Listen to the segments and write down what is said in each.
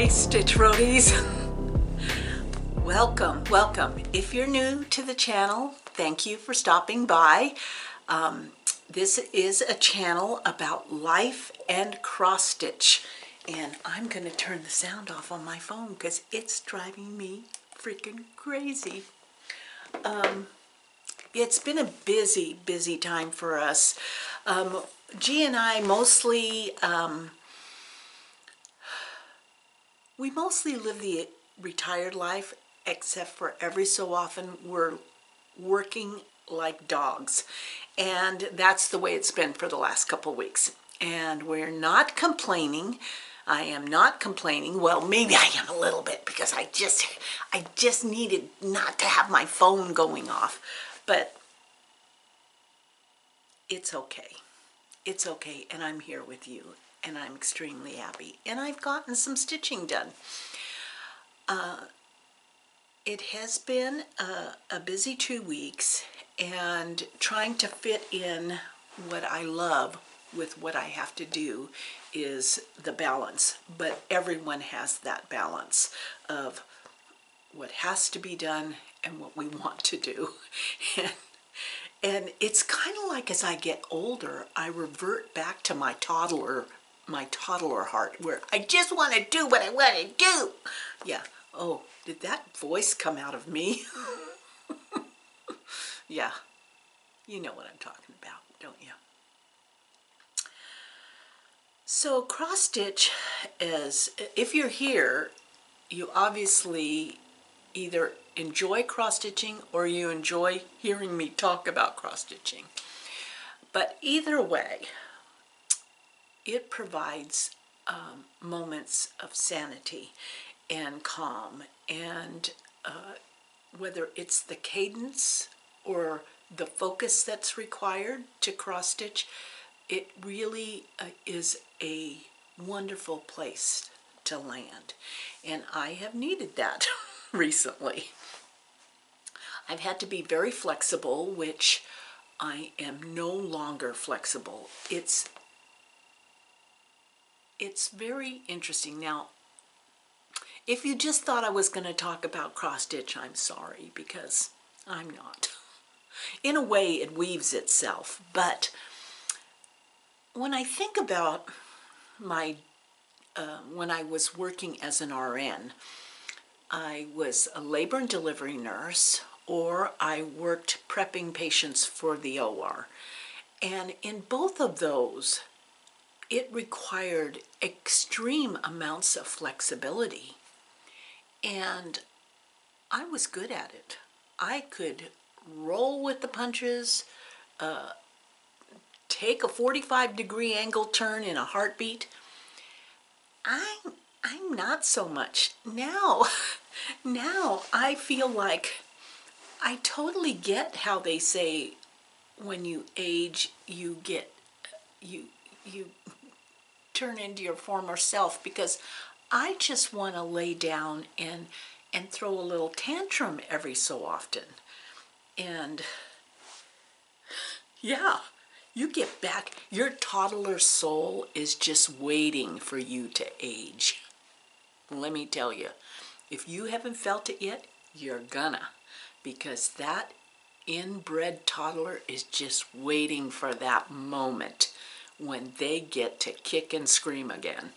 Hey Stitch Roadies! Welcome. If you're new to the channel, thank you for stopping by. This is a channel about life and cross stitch, and I'm going to turn the sound off on my phone because it's driving me freaking crazy. It's been a busy time for us. G and I mostly we mostly live the retired life, except for every so often we're working like dogs. And that's the way it's been for the last couple of weeks. And we're not complaining. I am not complaining. Well, maybe I am a little bit because I just needed not to have my phone going off. But it's okay. It's okay, and I'm here with you. And I'm extremely happy. And I've gotten some stitching done. It has been a busy 2 weeks, and trying to fit in what I love with what I have to do is the balance. But everyone has that balance of what has to be done and what we want to do. And it's kind of like as I get older, I revert back to my toddler heart, where I just want to do what I want to do. Yeah. Oh, did that voice come out of me? Yeah. You know what I'm talking about, don't you? So cross stitch is, if you're here, you obviously either enjoy cross stitching or you enjoy hearing me talk about cross stitching. But either way, it provides moments of sanity and calm, and whether it's the cadence or the focus that's required to cross stitch, it really is a wonderful place to land, and I have needed that recently. I've had to be very flexible, which I am no longer flexible. It's very interesting. Now, if you just thought I was going to talk about cross stitch, I'm sorry, because I'm not. In a way, it weaves itself, but when I think about my, when I was working as an RN, I was a labor and delivery nurse, or I worked prepping patients for the OR. And in both of those, it required extreme amounts of flexibility. And I was good at it. I could roll with the punches, take a 45-degree angle turn in a heartbeat. I'm not so much. Now I feel like I totally get how they say when you age, you turn into your former self, because I just want to lay down and throw a little tantrum every so often. And yeah, you get back, your toddler soul is just waiting for you to age. Let me tell you, if you haven't felt it yet, you're gonna, because that inbred toddler is just waiting for that moment when they get to kick and scream again.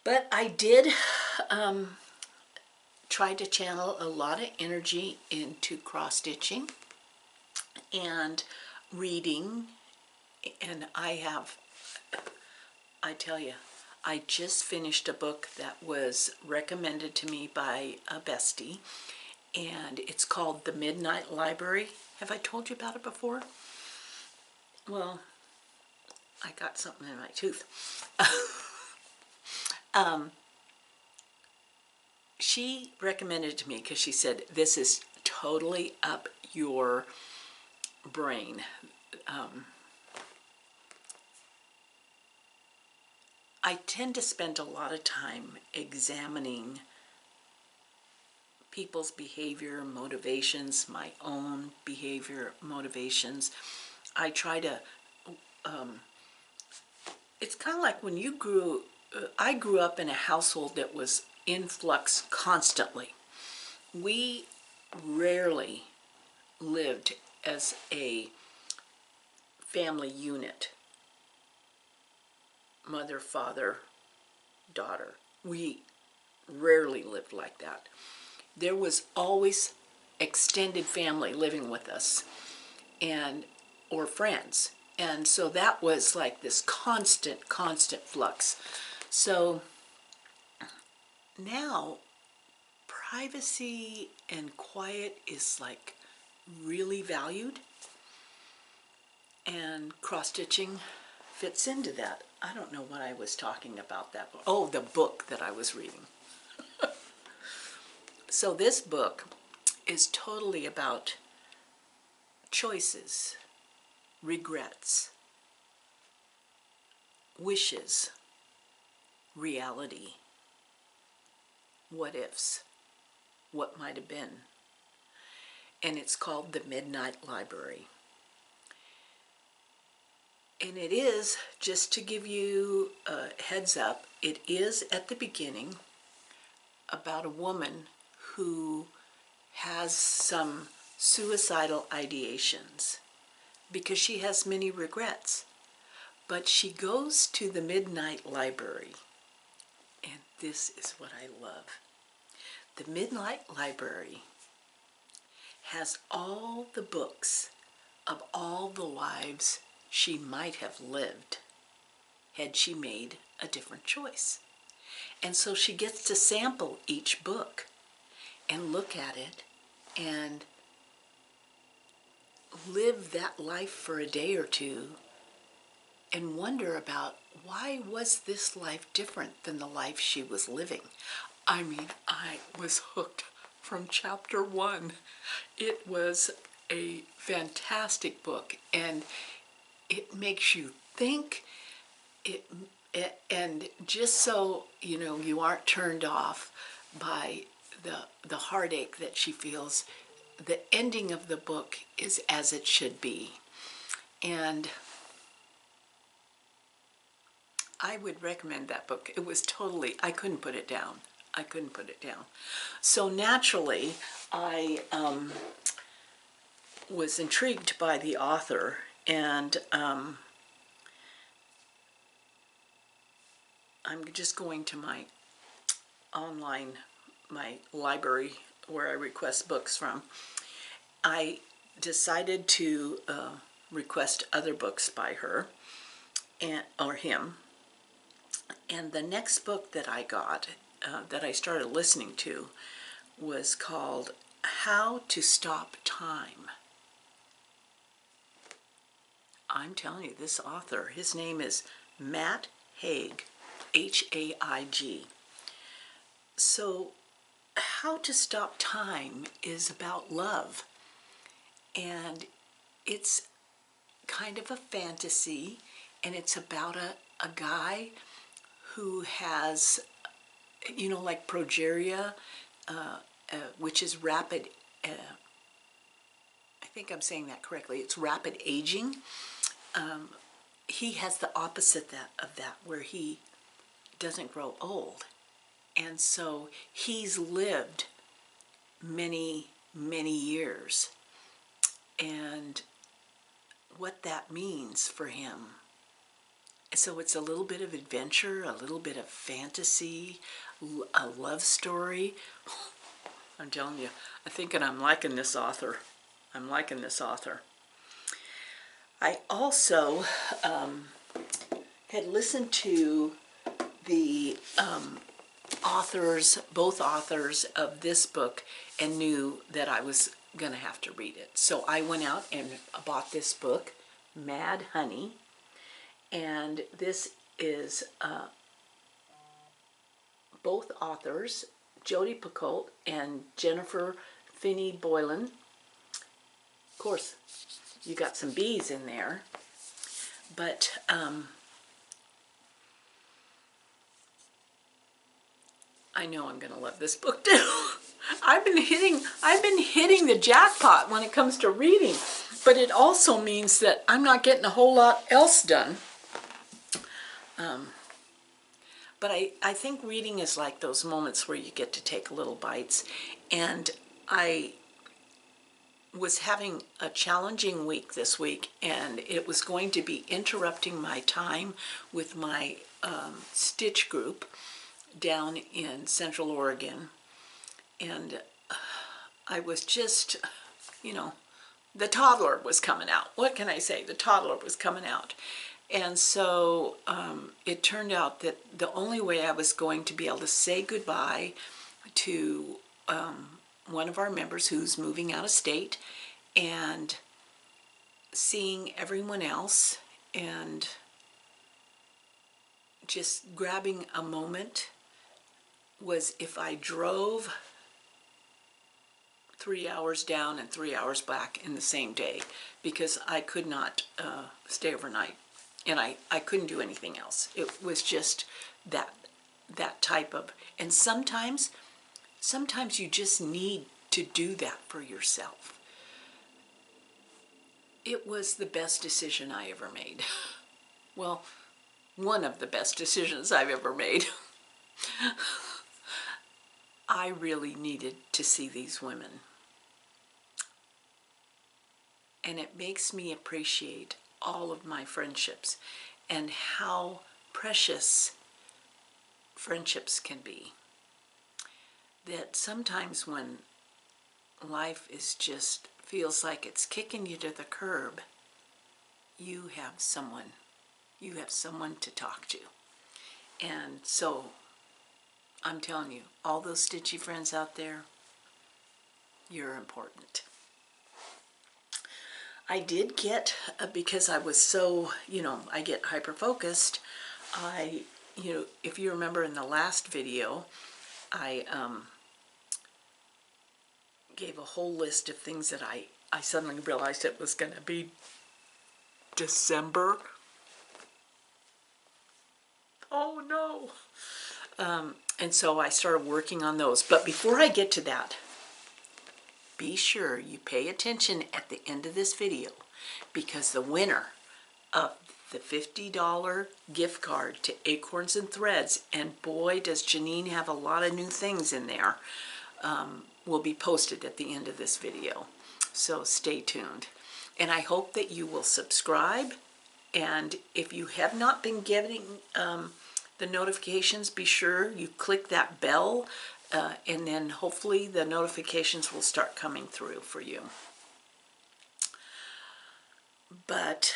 But I did try to channel a lot of energy into cross stitching and reading, and I tell you, I just finished a book that was recommended to me by a bestie, and it's called The Midnight Library. Have I told you about it before? Well, I got something in my tooth. She recommended it to me because she said, this is totally up your brain. I tend to spend a lot of time examining people's behavior, motivations, my own behavior, motivations. I try to, it's kind of like when you I grew up in a household that was in flux constantly. We rarely lived as a family unit. Mother, father, daughter. We rarely lived like that. There was always extended family living with us and or friends. And so that was like this constant flux. So now privacy and quiet is like really valued, and cross-stitching fits into that. I don't know what I was talking about that. Oh, the book that I was reading. So this book is totally about choices, regrets, wishes, reality, what ifs, what might have been. And it's called The Midnight Library. And it is, just to give you a heads up, it is at the beginning about a woman who has some suicidal ideations because she has many regrets. But she goes to the Midnight Library, and this is what I love. The Midnight Library has all the books of all the lives she might have lived had she made a different choice. And so she gets to sample each book and look at it and live that life for a day or two and wonder about, why was this life different than the life she was living? I mean, I was hooked from chapter 1. It was a fantastic book, and it makes you think. And just so you know, you aren't turned off by the heartache that she feels, the ending of the book is as it should be. And I would recommend that book. It was totally, I couldn't put it down. I couldn't put it down. So naturally, I was intrigued by the author, and I'm just going to my library where I request books from. I decided to request other books by her or him. And the next book that I got, that I started listening to, was called How to Stop Time. I'm telling you, this author, his name is Matt Haig, Haig. So How to Stop Time is about love. And it's kind of a fantasy, and it's about a guy who has, you know, like progeria, which is rapid, I think I'm saying that correctly, it's rapid aging. He has the opposite of that, where he doesn't grow old. And so he's lived many, many years. And what that means for him. So it's a little bit of adventure, a little bit of fantasy, a love story. I'm telling you, I'm thinking I'm liking this author. I'm liking this author. I also had listened to the both authors of this book, and knew that I was going to have to read it. So I went out and bought this book, Mad Honey. And this is both authors, Jodi Picoult and Jennifer Finney Boylan. Of course, you got some B's in there, but I know I'm going to love this book too. I've been hitting the jackpot when it comes to reading, but it also means that I'm not getting a whole lot else done. But I think reading is like those moments where you get to take little bites. And I was having a challenging week this week, and it was going to be interrupting my time with my stitch group down in Central Oregon. And I was just, you know, the toddler was coming out. What can I say? The toddler was coming out. And so it turned out that the only way I was going to be able to say goodbye to one of our members who's moving out of state and seeing everyone else and just grabbing a moment was if I drove 3 hours down and 3 hours back in the same day, because I could not stay overnight, and I couldn't do anything else. It was just that type of, and sometimes you just need to do that for yourself. It was the best decision I ever made. Well, one of the best decisions I've ever made. I really needed to see these women. And it makes me appreciate all of my friendships and how precious friendships can be. That sometimes when life is just feels like it's kicking you to the curb, you have someone to talk to. And so I'm telling you, all those stitchy friends out there, you're important. I did get, because I was so, I get hyper-focused, if you remember in the last video, I gave a whole list of things that I suddenly realized it was going to be December. Oh no! And so I started working on those. But before I get to that, be sure you pay attention at the end of this video, because the winner of the $50 gift card to Acorns and Threads, and boy does Janine have a lot of new things in there, will be posted at the end of this video. So stay tuned. And I hope that you will subscribe. And if you have not been getting the notifications, be sure you click that bell, and then hopefully the notifications will start coming through for you. But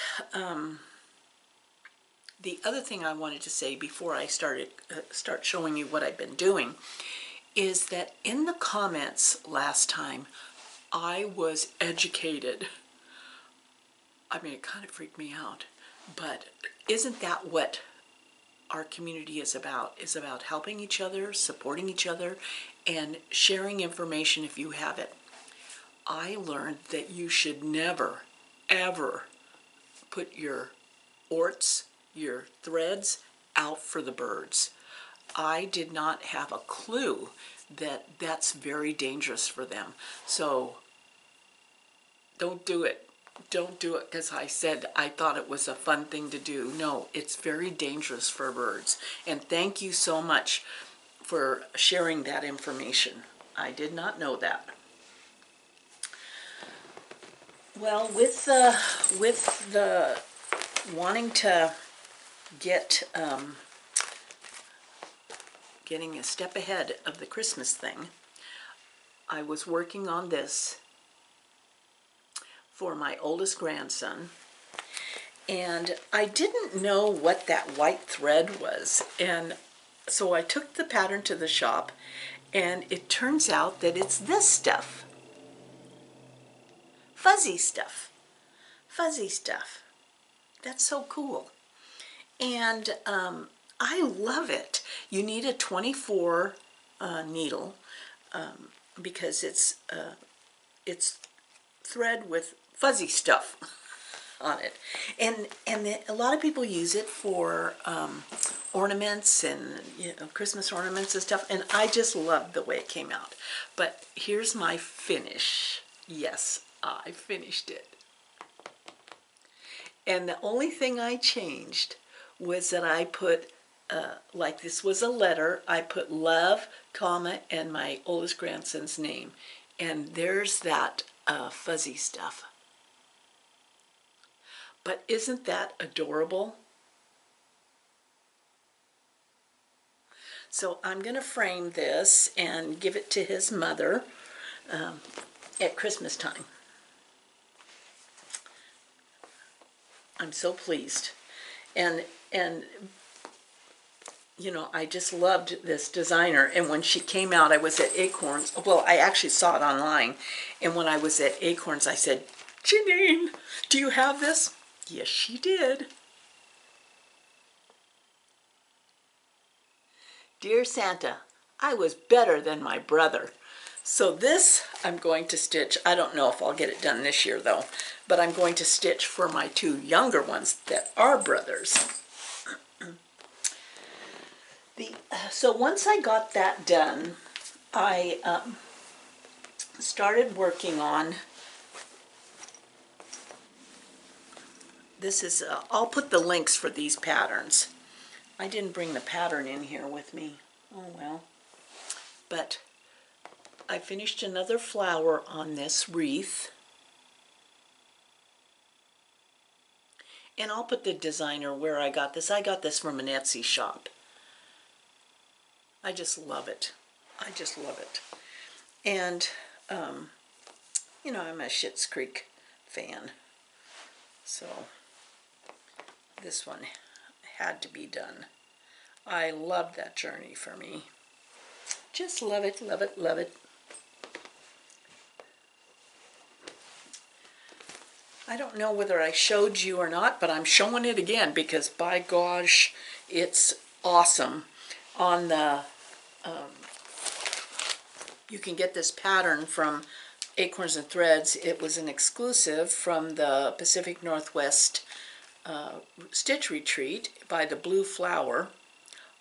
the other thing I wanted to say before I start showing you what I've been doing is that in the comments last time, I was educated. I mean, it kind of freaked me out, but isn't that what our community is about? Is about helping each other, supporting each other, and sharing information if you have it. I learned that you should never, ever put your orts, your threads out for the birds. I did not have a clue that that's very dangerous for them. So don't do it. Don't do it because I said I thought it was a fun thing to do. No, it's very dangerous for birds. And thank you so much for sharing that information. I did not know that. Well, with the wanting to get getting a step ahead of the Christmas thing, I was working on this for my oldest grandson, and I didn't know what that white thread was, and so I took the pattern to the shop, and it turns out that it's this stuff. Fuzzy stuff. Fuzzy stuff. That's so cool. And I love it. You need a 24 needle because it's thread with fuzzy stuff on it, and a lot of people use it for ornaments and Christmas ornaments and stuff. And I just love the way it came out. But here's my finish. Yes, I finished it. And the only thing I changed was that I put like this was a letter, I put love, comma, and my oldest grandson's name. And there's that fuzzy stuff. But isn't that adorable? So I'm going to frame this and give it to his mother at Christmas time. I'm so pleased. And you know, I just loved this designer. And when she came out, I was at Acorns. Well, I actually saw it online. And when I was at Acorns, I said, Janine, do you have this? Yes, she did. Dear Santa, I was better than my brother. So this I'm going to stitch. I don't know if I'll get it done this year though, but I'm going to stitch for my two younger ones that are brothers. So once I got that done, I started working on, this is, I'll put the links for these patterns. I didn't bring the pattern in here with me. Oh well. But I finished another flower on this wreath. And I'll put the designer where I got this. I got this from an Etsy shop. I just love it. I just love it. And, you know, I'm a Schitt's Creek fan. So this one had to be done. I love that journey for me. Just love it, love it, love it. I don't know whether I showed you or not, but I'm showing it again because by gosh, it's awesome. On the, you can get this pattern from Acorns and Threads. It was an exclusive from the Pacific Northwest Stitch Retreat by the Blue Flower.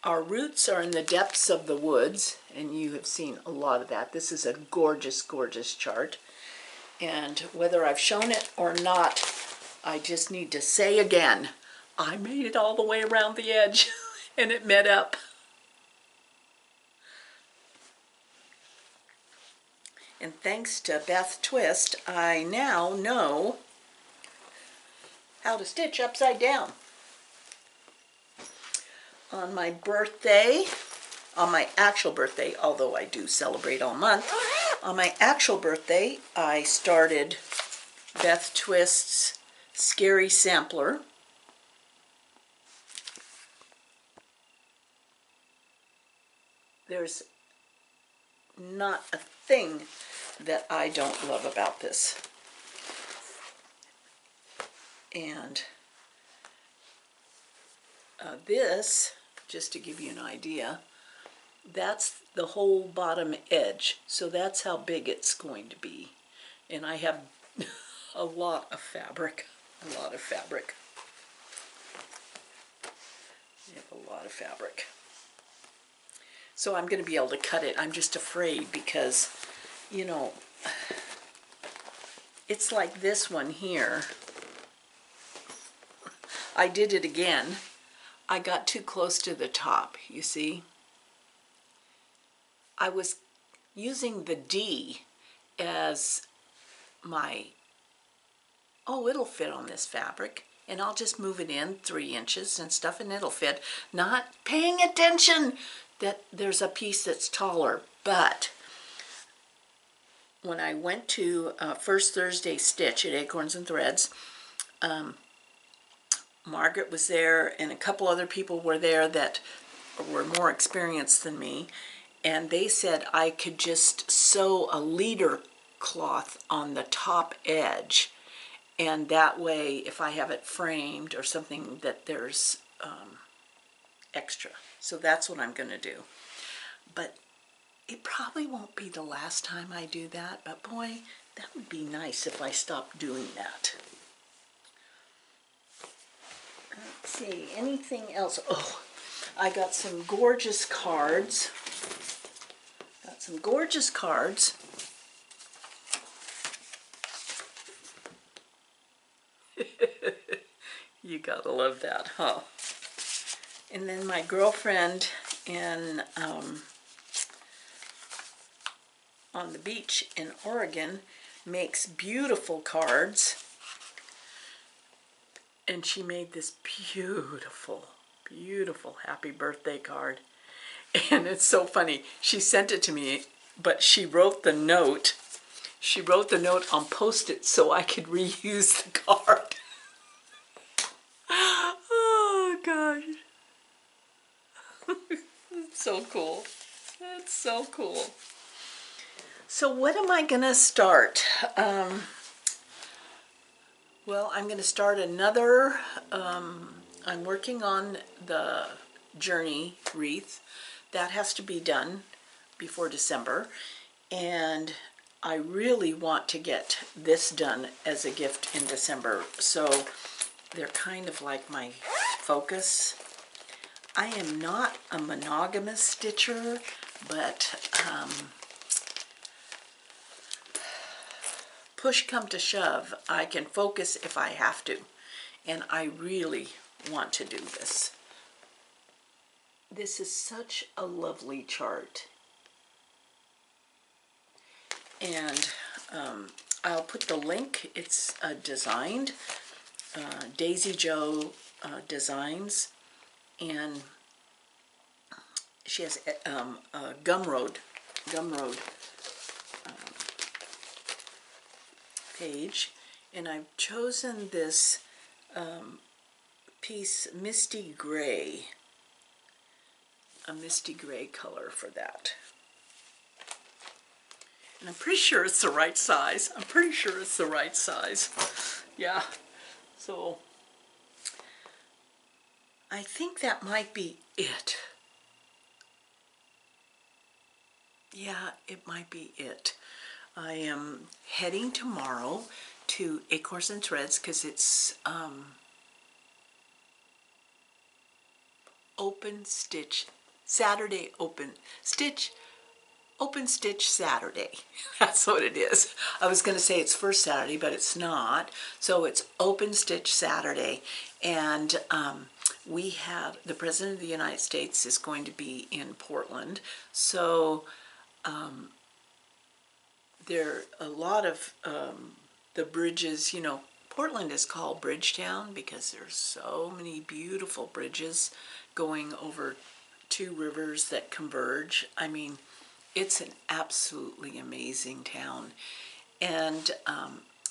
Our roots are in the depths of the woods, and you have seen a lot of that. This is a gorgeous, gorgeous chart. And whether I've shown it or not, I just need to say again, I made it all the way around the edge, and it met up. And thanks to Beth Twist, I now know how to stitch upside down. On my birthday, on my actual birthday, although I do celebrate all month, on my actual birthday, I started Beth Twist's Scary Sampler. There's not a thing that I don't love about this. And this, just to give you an idea, that's the whole bottom edge. So that's how big it's going to be. And I have a lot of fabric, a lot of fabric. I have a lot of fabric. So I'm going to be able to cut it. I'm just afraid because, you know, it's like this one here. I did it again. I got too close to the top, you see. I was using the D as my, oh, it'll fit on this fabric. And I'll just move it in 3 inches and stuff and it'll fit. Not paying attention that there's a piece that's taller. But when I went to First Thursday Stitch at Acorns and Threads, Margaret was there and a couple other people were there that were more experienced than me. And they said I could just sew a leader cloth on the top edge. And that way, if I have it framed or something, that there's extra. So that's what I'm going to do. But it probably won't be the last time I do that. But boy, that would be nice if I stopped doing that. Let's see, anything else? Oh, I got some gorgeous cards. Got some gorgeous cards. You gotta love that, huh? And then my girlfriend on the beach in Oregon makes beautiful cards. And she made this beautiful, beautiful happy birthday card. And it's so funny. She sent it to me, but she wrote the note. She wrote the note on Post-it so I could reuse the card. Oh, gosh. It's so cool. That's so cool. So what am I going to start? Well, I'm going to start another, I'm working on the journey wreath. That has to be done before December. And I really want to get this done as a gift in December. So they're kind of like my focus. I am not a monogamous stitcher, but push come to shove, I can focus if I have to. And I really want to do this. This is such a lovely chart. And I'll put the link. It's designed, Daisy Joe Designs, and she has a Gumroad page, and I've chosen this piece, Misty Gray, a misty gray color for that. And I'm pretty sure it's the right size. I'm pretty sure it's the right size. Yeah, so I think that might be it. Yeah, it might be it. I am heading tomorrow to Acorns and Threads because it's open stitch Saturday, open stitch Saturday. That's what it is. I was going to say it's first Saturday, but it's not. So it's open stitch Saturday, and we have the President of the United States is going to be in Portland. So there are a lot of the bridges, you know, Portland is called Bridgetown because there's so many beautiful bridges going over two rivers that converge. I mean, it's an absolutely amazing town. And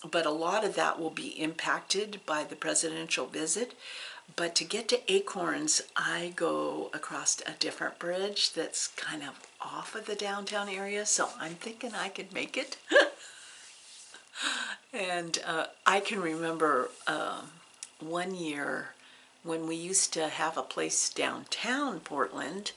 but a lot of that will be impacted by the presidential visit. But to get to Acorns, I go across a different bridge that's kind of off of the downtown area, so I'm thinking I could make it. And I can remember one year when we used to have a place downtown Portland.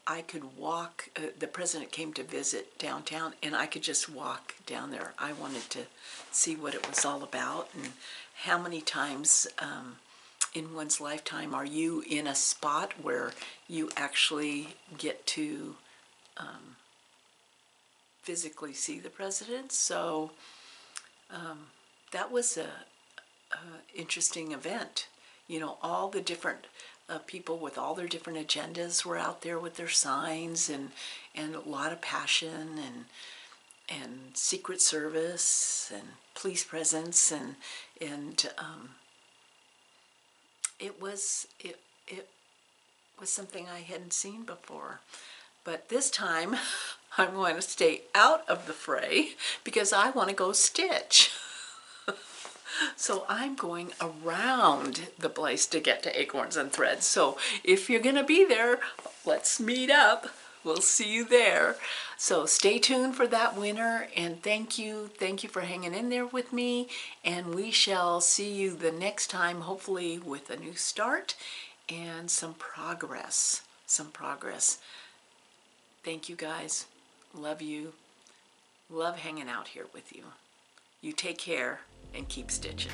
I could walk, the president came to visit downtown, and I could just walk down there. I wanted to see what it was all about, and how many times in one's lifetime are you in a spot where you actually get to physically see the president. So that was a interesting event. You know, all the different people with all their different agendas were out there with their signs, and a lot of passion, and Secret Service and police presence, and it was something I hadn't seen before. But this time I'm going to stay out of the fray because I want to go stitch. So I'm going around the place to get to Acorns and Threads. So if you're going to be there, let's meet up. We'll see you there. So stay tuned for that winner, and thank you for hanging in there with me, and we shall see you the next time, hopefully with a new start and some progress. Thank you guys. Love you. Love hanging out here with you. You take care and keep stitching.